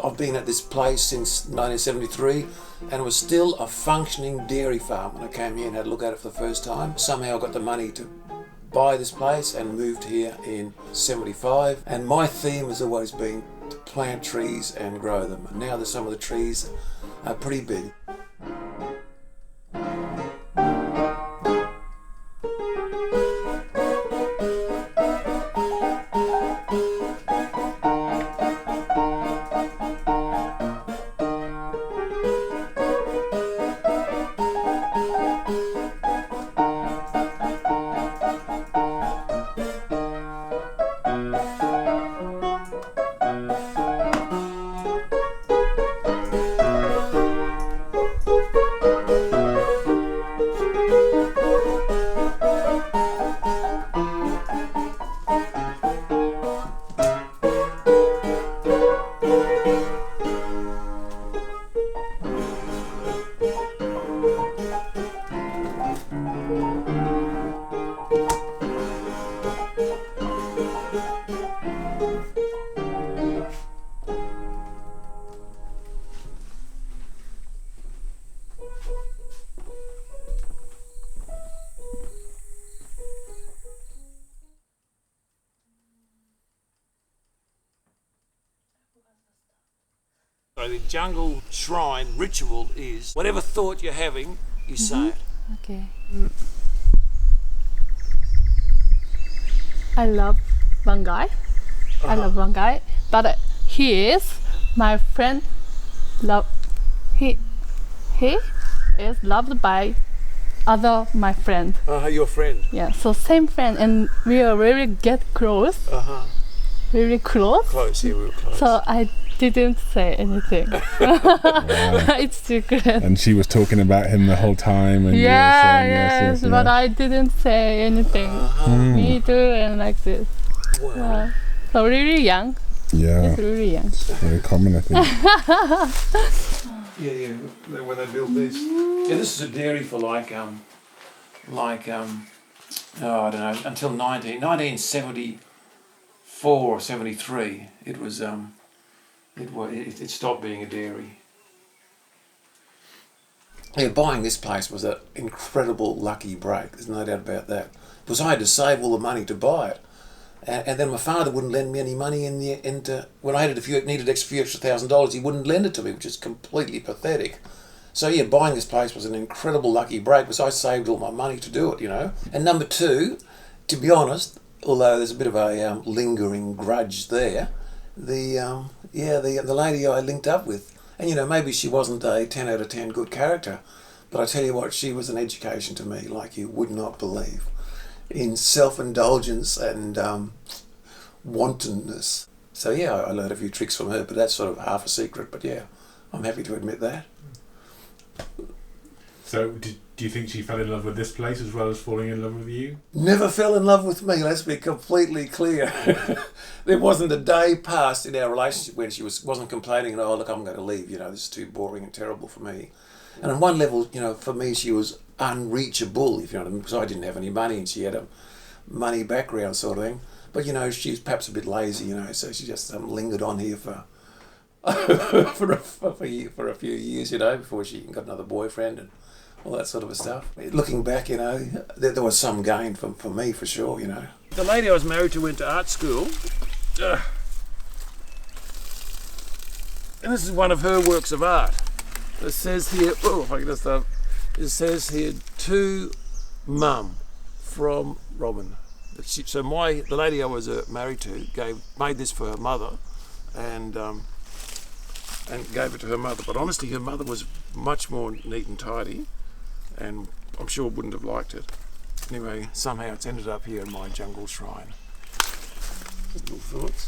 I've been at this place since 1973 and it was still a functioning dairy farm when I came here and had a look at it for the first time. Somehow I got the money to buy this place and moved here in 75, and my theme has always been to plant trees and grow them. And now that some of the trees are pretty big. So the jungle shrine ritual is whatever thought you're having, you say it. Okay. I love one guy. I love one guy, but he is my friend. He is loved by other my friend. Your friend. Yeah, so same friend, and we are really get close. Really close. Close, yeah, we were close. So I didn't say anything. It's secret. And she was talking about him the whole time, and yeah, you were saying yes, but I didn't say anything. Me too, and like this. Wow. Yeah. So really young. Yeah. It's really young. Very common, I think. Yeah, when they built this. Yeah, this is a dairy for I don't know, until 1974 or 73. It was it stopped being a dairy. Yeah, buying this place was an incredible lucky break. There's no doubt about that. Because I had to save all the money to buy it, and then my father wouldn't lend me any money when I needed a few extra $1,000. He wouldn't lend it to me, which is completely pathetic. So yeah, buying this place was an incredible lucky break because I saved all my money to do it, you know. And number two, to be honest, although there's a bit of a lingering grudge there, the lady I linked up with, and you know, maybe she wasn't a 10 out of 10 good character, but I tell you what, she was an education to me like you would not believe, in self-indulgence and wantonness. So yeah, I learned a few tricks from her, but that's sort of half a secret, but yeah, I'm happy to admit that. So do you think she fell in love with this place as well as falling in love with you? Never fell in love with me, let's be completely clear. There wasn't a day passed in our relationship when she wasn't complaining and, oh look, I'm going to leave, you know, this is too boring and terrible for me. And on one level, you know, for me she was unreachable, if you know what I mean, because I didn't have any money and she had a money background sort of thing. But you know, she's perhaps a bit lazy, you know, so she just lingered on here for for a few years, you know, before she got another boyfriend and all that sort of stuff. Looking back, you know, there was some gain for me for sure, you know. The lady I was married to went to art school, and this is one of her works of art. It says here, it says here, to Mum from Robin. So the lady I was married to made this for her mother, and gave it to her mother. But honestly, her mother was much more neat and tidy, and I'm sure wouldn't have liked it. Anyway, somehow it's ended up here in my jungle shrine. Little thoughts.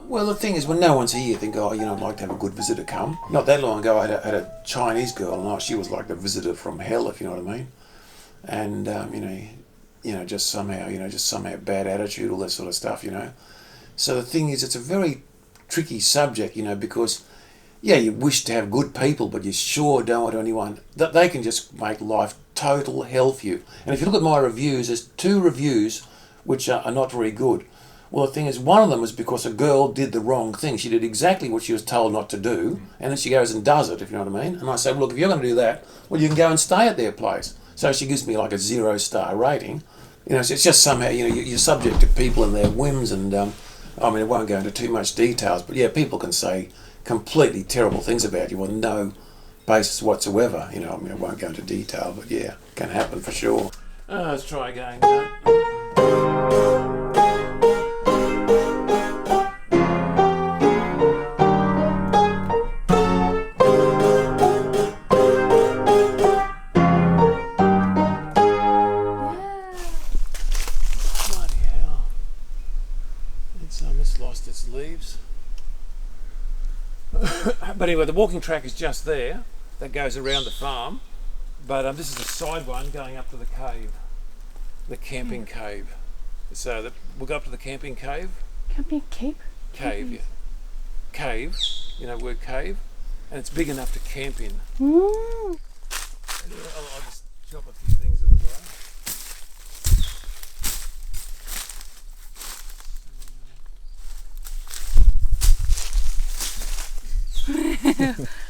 Well, the thing is, when no one's here, you think, oh, you know, I'd like to have a good visitor come. Not that long ago, I had a Chinese girl, and she was like the visitor from hell, if you know what I mean. And just somehow bad attitude, all that sort of stuff, you know. So the thing is, it's a very tricky subject, you know, because, yeah, you wish to have good people, but you sure don't want anyone that they can just make life total hell for you. And if you look at my reviews, there's 2 reviews which are not very good. Well, the thing is, one of them was because a girl did the wrong thing. She did exactly what she was told not to do, and then she goes and does it, if you know what I mean. And I say, well, look, if you're going to do that, well, you can go and stay at their place. So she gives me like a 0-star rating. You know, so it's just somehow, you know, you're subject to people and their whims, and I mean, it won't go into too much details, but yeah, people can say completely terrible things about you with no basis whatsoever. You know, I mean, I won't go into detail, but yeah, it can happen for sure. Let's try again. Lost its leaves. But anyway, the walking track is just there. That goes around the farm. But this is a side one going up to the cave, the camping cave. So we'll go up to the camping cave. Camping cave? Cave, yeah. Cave, you know, word cave. And it's big enough to camp in. Mm. I'll just chop a few things in the way.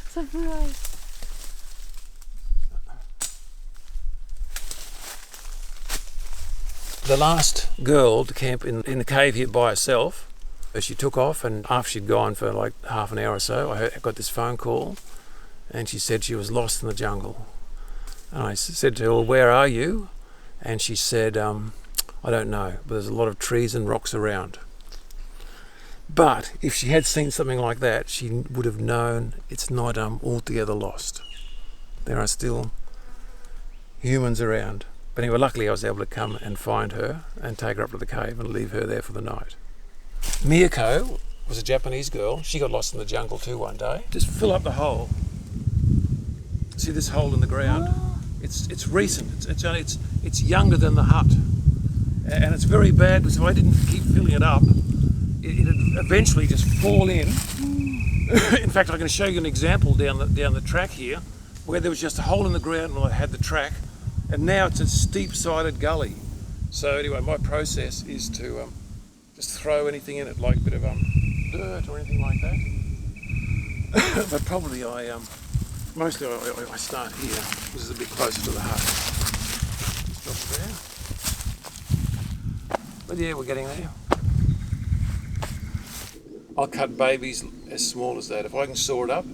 Surprise. The last girl to camp in the cave here by herself, she took off, and after she'd gone for like half an hour or so, I got this phone call, and she said she was lost in the jungle. And I said to her, well, where are you? And she said, I don't know, but there's a lot of trees and rocks around. But if she had seen something like that, she would have known it's not altogether lost. There are still humans around. But anyway, luckily I was able to come and find her and take her up to the cave and leave her there for the night. Miyako was a Japanese girl. She got lost in the jungle too one day. Just fill up the hole. See this hole in the ground? It's recent. It's younger than the hut, and it's very bad because if I didn't keep filling it up, it'd eventually just fall in. In fact, I can show you an example down the track here, where there was just a hole in the ground when I had the track, and now it's a steep-sided gully. So anyway, my process is to just throw anything in it, like a bit of dirt or anything like that. But probably mostly I start here. This is a bit closer to the hut. Just drop it there. But yeah, we're getting there. I'll cut babies as small as that. If I can saw it up,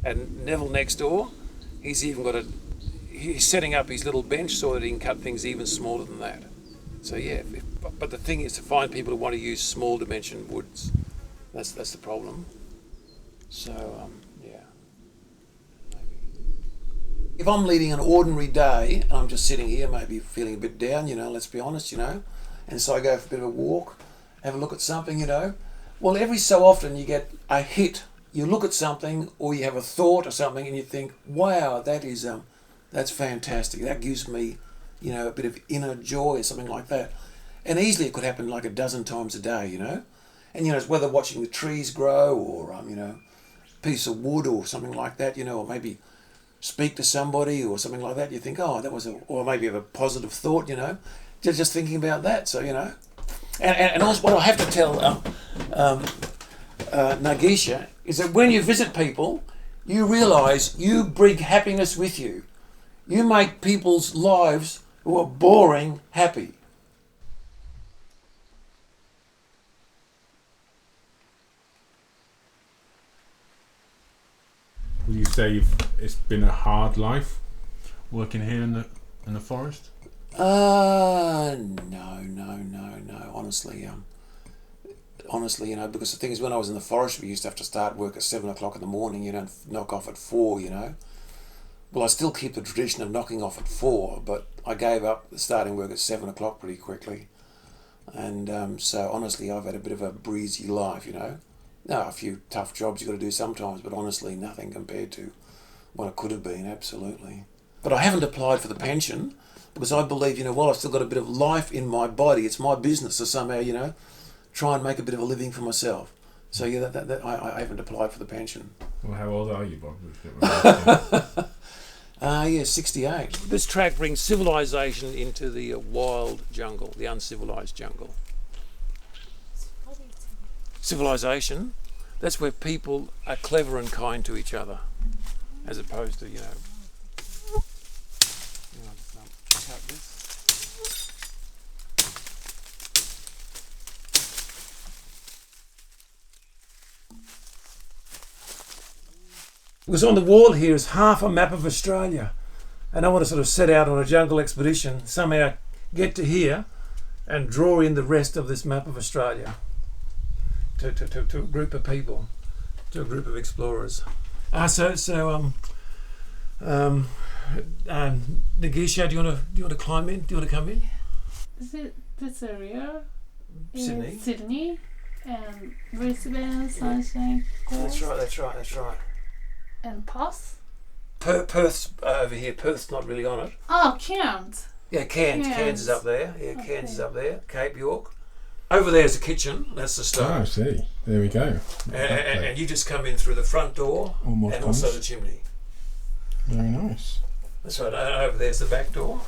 and Neville next door, he's setting up his little bench so that he can cut things even smaller than that. So yeah, but the thing is to find people who want to use small dimension woods. That's the problem. So yeah. If I'm leading an ordinary day, I'm just sitting here, maybe feeling a bit down, let's be honest, and so I go for a bit of a walk, have a look at something, Well, every so often you get a hit. You look at something, or you have a thought or something, and you think, wow, that's fantastic. That gives me, a bit of inner joy or something like that. And easily it could happen like a dozen times a day, And, it's whether watching the trees grow or, a piece of wood or something like that, or maybe speak to somebody or something like that. You think, oh, or maybe have a positive thought, just thinking about that. So, And also what I have to tell Nagisa is that when you visit people, you realise you bring happiness with you. You make people's lives who are boring happy. Will you say it's been a hard life working here in the forest? No. Honestly, because the thing is, when I was in the forest, we used to have to start work at 7 o'clock in the morning, knock off at 4, Well, I still keep the tradition of knocking off at 4, but I gave up starting work at 7 o'clock pretty quickly. And so honestly, I've had a bit of a breezy life, Now, a few tough jobs you've got to do sometimes, but honestly, nothing compared to what it could have been, absolutely. But I haven't applied for the pension, because I believe, I've still got a bit of life in my body. It's my business to somehow, try and make a bit of a living for myself. So yeah, I haven't applied for the pension. Well, how old are you, Bob? Yeah, 68. This track brings civilization into the wild jungle, the uncivilized jungle. Civilization, that's where people are clever and kind to each other, as opposed to, cut this. Because on the wall here is half a map of Australia, and I want to sort of set out on a jungle expedition, somehow get to here and draw in the rest of this map of Australia to a group of people, to a group of explorers. Nagisa, do you want to climb in? Do you want to come in? Is it this area Sydney. in Sydney and Brisbane, Sunshine Coast? That's right. And Perth? Perth's over here. Perth's not really on it. Oh, Cairns. Yeah, Cairns is up there. Yeah, Cairns is up there. Cape York. Over there's the kitchen. That's the stove. Oh, I see. There we go. And you just come in through the front door Almost and also the chimney. Very nice. That's right. Over there's the back door.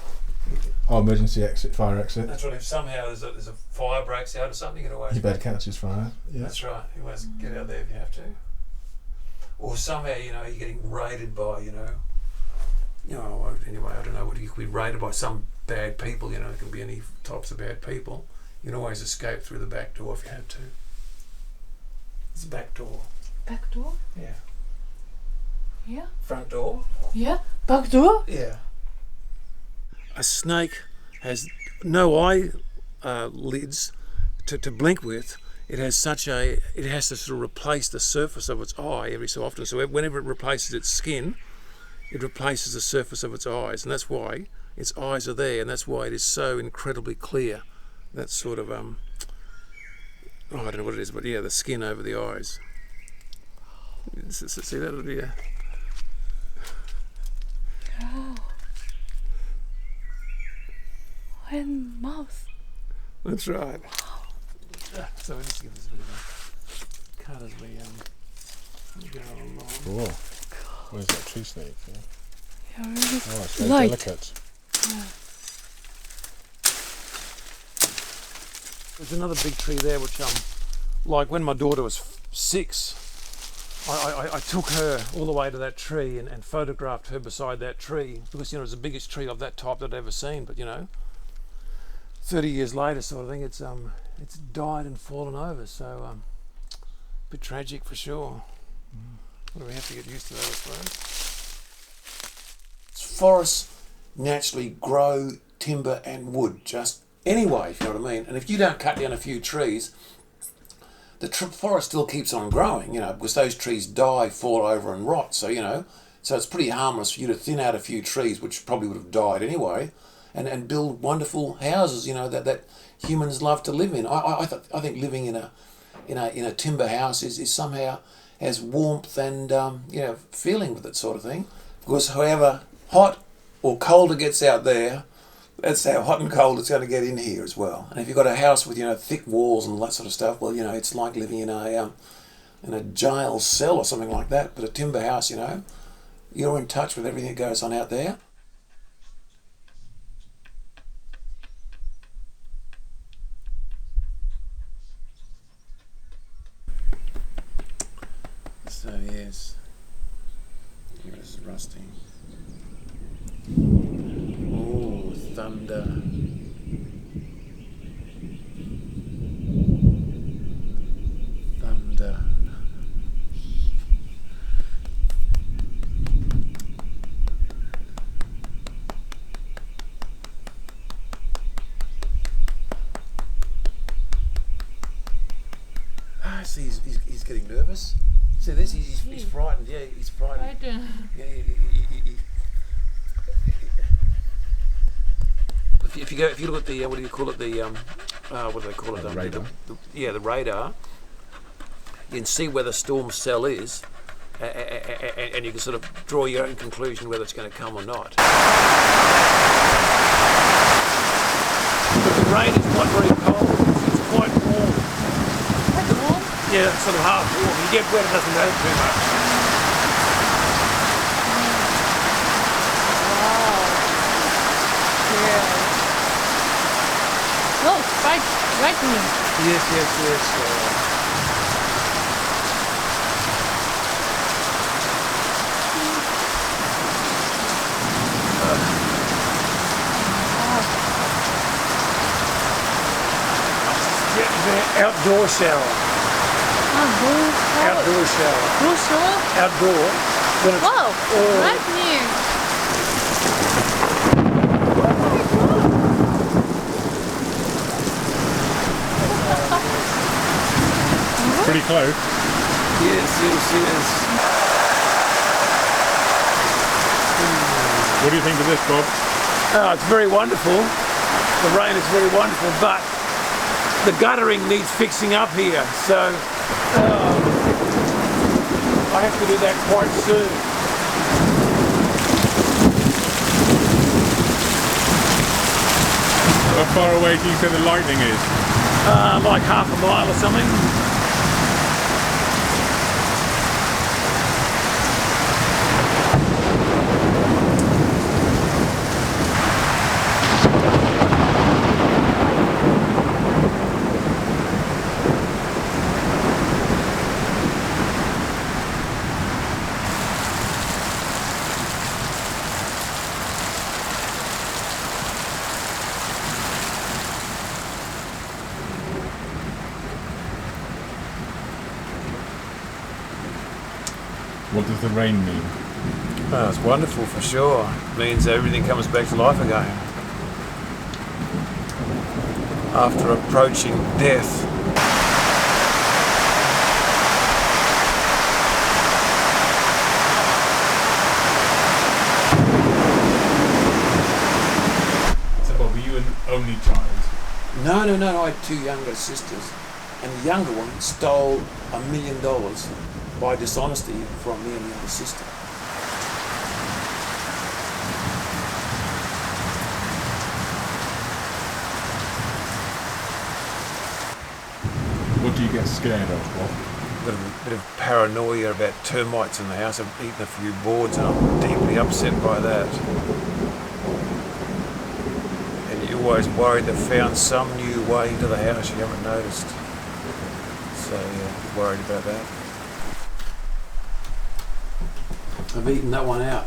Oh, emergency exit, fire exit. That's right. If somehow there's a fire breaks out or something, you can always. Your bed catches fire. Yeah. That's right. You always get out there if you have to. Or somehow, you're getting raided by, anyway, I don't know, you could be raided by some bad people, there can be any types of bad people. You can always escape through the back door if you had to. It's the back door. Back door? Yeah. Yeah. Front door? Yeah. Back door? Yeah. A snake has no eye lids to blink with. It has it has to sort of replace the surface of its eye every so often. So whenever it replaces its skin, it replaces the surface of its eyes, and that's why its eyes are there, and that's why it is so incredibly clear. That sort of I don't know what it is, but yeah, the skin over the eyes. See that? Yeah. Oh. And mouth. That's right. So we just give this a bit of a cut as we go along. Cool. Where's that tree snake? Yeah, really Oh, it's very light. delicate. Yeah. There's another big tree there which like when my daughter was 6, I took her all the way to that tree and photographed her beside that tree because it was the biggest tree of that type that I'd ever seen, but 30 years later sort of thing, it's died and fallen over, so a bit tragic for sure. What do we have to get used to that, I suppose? Forests naturally grow timber and wood just anyway, if you know what I mean. And if you don't cut down a few trees, the forest still keeps on growing, because those trees die, fall over and rot. So, so it's pretty harmless for you to thin out a few trees, which probably would have died anyway, and build wonderful houses, that humans love to live in. I think living in a timber house is somehow has warmth and feeling with it, sort of thing. Because however hot or cold it gets out there, that's how hot and cold it's going to get in here as well. And if you've got a house with thick walls and all that sort of stuff, well it's like living in a jail cell or something like that. But a timber house, you're in touch with everything that goes on out there. So yes, this is Rusty. Oh, thunder. Thunder. Ah, see, he's getting nervous. See this? He's frightened. Yeah, he's frightened. Yeah, if you look at the what do you call it, the what do they call it? The radar. The radar. You can see where the storm cell is, and you can sort of draw your own conclusion whether it's going to come or not. But the rain is not very cold. It's quite warm. get sort of half warm. If you get wet, it doesn't matter too much. No, right me. Yes. Outdoor shower. Outdoor shower. Outdoor. When it's Wow, all right new. Pretty close. Yes. What do you think of this, Bob? Oh, it's very wonderful. The rain is very wonderful, but the guttering needs fixing up here, so I have to do that quite soon. How far away do you say the lightning is? Like half a mile or something. What does the rain mean? Oh, it's wonderful for sure. It means everything comes back to life again. After approaching death. So Bob, were you an only child? No. I had 2 younger sisters, and the younger one stole $1 million by dishonesty from me and the other sister. What do you get scared of, Bob? Bit of paranoia about termites in the house. I've eaten a few boards and I'm deeply upset by that. And you're always worried they've found some new way into the house you haven't noticed. So yeah, worried about that. I've eaten that one out.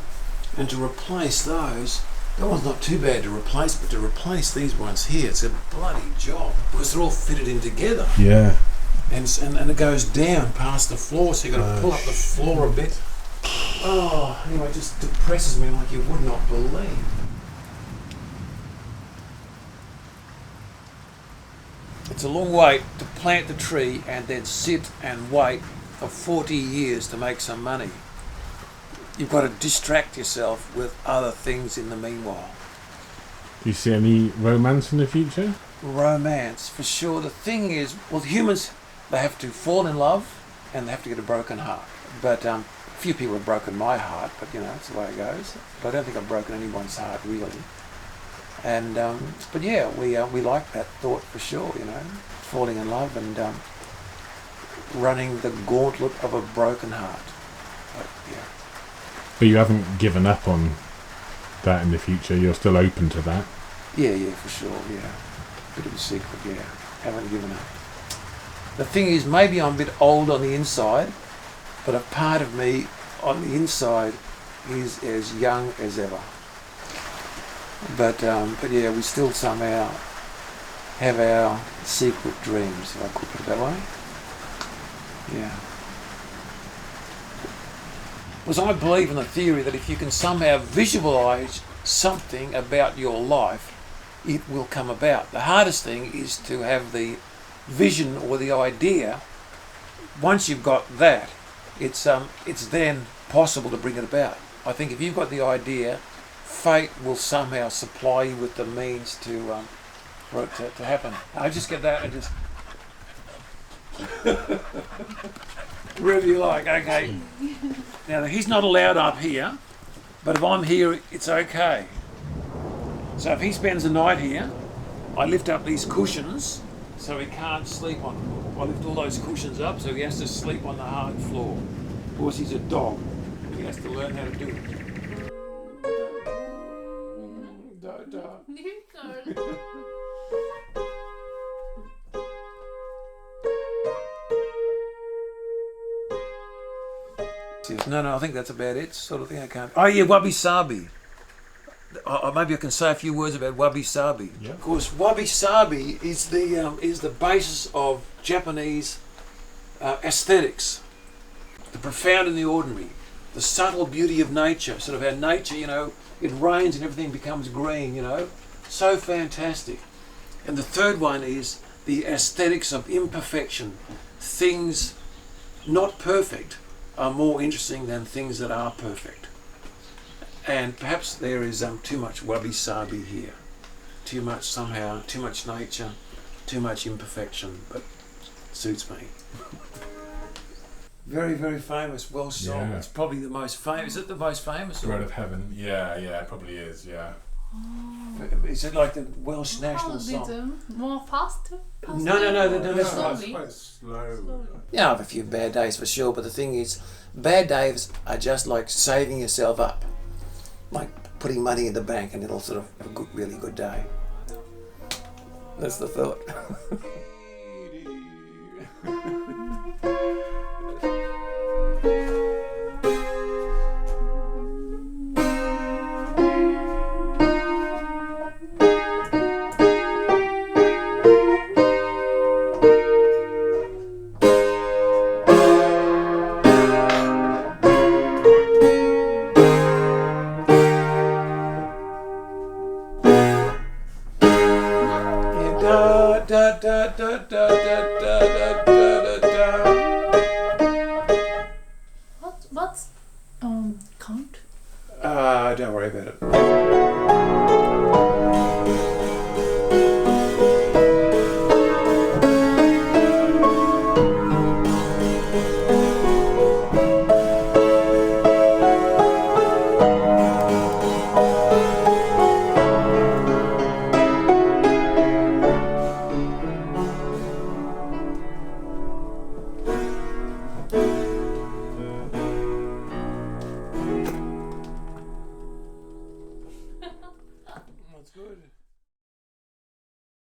And to replace those, that one's not too bad to replace, but to replace these ones here, it's a bloody job because they're all fitted in together. Yeah. And it goes down past the floor, so you've got to pull up the floor a bit. Oh, anyway, it just depresses me like you would not believe. It's a long wait to plant the tree and then sit and wait for 40 years to make some money. You've got to distract yourself with other things in the meanwhile. Do you see any romance in the future? Romance, for sure. The thing is, well, humans, they have to fall in love and they have to get a broken heart. But a few people have broken my heart, but you know, that's the way it goes. But I don't think I've broken anyone's heart, really. And, but yeah, we like that thought for sure, you know, falling in love and running the gauntlet of a broken heart. But yeah. But you haven't given up on that in the future, you're still open to that? Yeah, for sure, yeah. Bit of a secret, yeah. Haven't given up. The thing is, maybe I'm a bit old on the inside, but a part of me on the inside is as young as ever. But yeah, we still somehow have our secret dreams, if I could put it that way. Yeah. Because I believe in the theory that if you can somehow visualise something about your life, it will come about. The hardest thing is to have the vision or the idea. Once you've got that, it's then possible to bring it about. I think if you've got the idea, fate will somehow supply you with the means to for it to happen. I just get that and just wherever you like. Okay. Now he's not allowed up here, but if I'm here, it's okay. So if he spends the night here, I lift up these cushions so he can't sleep on them. I lift all those cushions up, so he has to sleep on the hard floor. Of course, he's a dog. He has to learn how to do it. No, I think that's about it. Sort of thing I can't. Oh yeah, Wabi Sabi. Maybe I can say a few words about Wabi Sabi. Yeah. Of course, Wabi Sabi is the basis of Japanese aesthetics. The profound and the ordinary, the subtle beauty of nature. Sort of how nature, it rains and everything becomes green. So fantastic. And the third one is the aesthetics of imperfection. Things not perfect are more interesting than things that are perfect. And perhaps there is too much Wabi Sabi here. Too much nature, too much imperfection, but it suits me. Very, very famous Welsh song. Yeah. It's probably the most famous. Is it the most famous? Road of Heaven. Yeah, it probably is, yeah. Is it like the Welsh national song? More faster? No, It's Slowly. quite slow. Yeah, I have a few bad days for sure, but the thing is, bad days are just like saving yourself up. Like putting money in the bank and it'll sort of have a really good day. That's the thought.